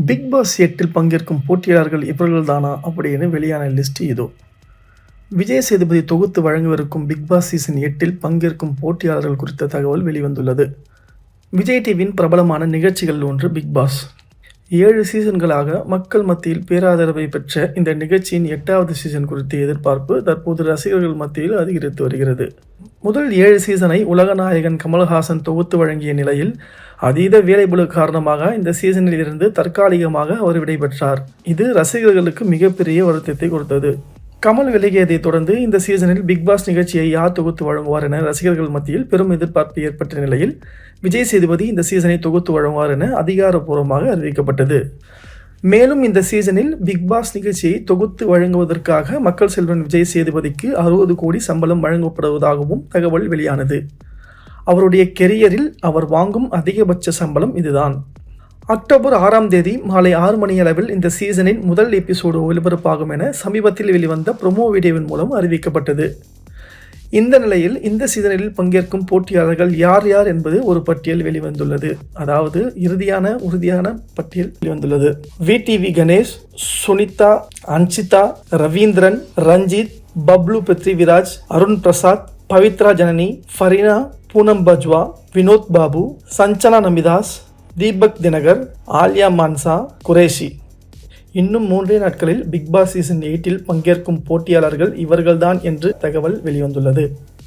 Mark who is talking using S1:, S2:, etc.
S1: Big pass 8 பங்கேற்கும் போட்டியாளர்கள் இவர்கள்தானா அப்படின்னு வெளியான லிஸ்ட் இதோ. விஜய் சேதுபதி தொகுத்து வழங்கவிருக்கும் பிக் பாஸ் சீசன் 8 பங்கேற்கும் போட்டியாளர்கள் குறித்த தகவல் வெளிவந்துள்ளது. விஜய் டிவியின் பிரபலமான நிகழ்ச்சிகள் ஒன்று பிக் பாஸ். 7 சீசன்களாக மக்கள் மத்தியில் பேராதரவை பெற்ற இந்த நிகழ்ச்சியின் 8வது சீசன் குறித்த எதிர்பார்ப்பு தற்போது ரசிகர்கள் மத்தியில் அதிகரித்து வருகிறது. முதல் 7 சீசனை உலக நாயகன் கமல்ஹாசன் தொகுத்து வழங்கிய நிலையில் அதீத வேலைபளு காரணமாக இந்த சீசனில் இருந்து தற்காலிகமாக அவர் விடைபெற்றார். இது ரசிகர்களுக்கு மிகப்பெரிய வருத்தத்தை கொடுத்தது. கமல் விலகியதை தொடர்ந்து இந்த சீசனில் பிக் பாஸ் நிகழ்ச்சியை யார் தொகுத்து வழங்குவார் என ரசிகர்கள் மத்தியில் பெரும் எதிர்பார்ப்பு ஏற்பட்ட நிலையில் விஜய் சேதுபதி இந்த சீசனை தொகுத்து வழங்குவார் என அதிகாரப்பூர்வமாக அறிவிக்கப்பட்டது. மேலும் இந்த சீசனில் பிக் பாஸ் நிகழ்ச்சியை தொகுத்து வழங்குவதற்காக மக்கள் செல்வன் விஜய் சேதுபதிக்கு 60 கோடி சம்பளம் வழங்கப்படுவதாகவும் தகவல் வெளியானது. அவருடைய கெரியரில் அவர் வாங்கும் அதிகபட்ச சம்பளம் இதுதான். அக்டோபர் 6ஆம் தேதி மாலை 6 மணி அளவில் இந்த சீசனின் முதல் எபிசோடு ஒளிபரப்பாகும் என சமீபத்தில் வெளிவந்த ப்ரோமோ வீடியோவின் மூலம் அறிவிக்கப்பட்டது. இந்த நிலையில் இந்த சீசனில் பங்கேற்கும் போட்டியாளர்கள் யார் யார் என்பது ஒரு பட்டியல் வெளிவந்துள்ளது. அதாவது உறுதியான பட்டியல் வெளிவந்துள்ளது. விடிவி கணேஷ், சுனிதா, அன்சிதா, ரவீந்திரன், ரஞ்சித், பப்ளு பிருத்விராஜ், அருண் பிரசாத், பவித்ரா ஜனனி, ஃபரீனா, பூனம் பஜ்வா, வினோத் பாபு, சஞ்சனா நமிதாஸ், தீபக் தினகர், ஆலியா மான்சா, குரேஷி. இன்னும் 3 நாட்களில் பிக் பாஸ் சீசன் 8 பங்கேற்கும் போட்டியாளர்கள் இவர்கள்தான் என்று தகவல் வெளிவந்துள்ளது.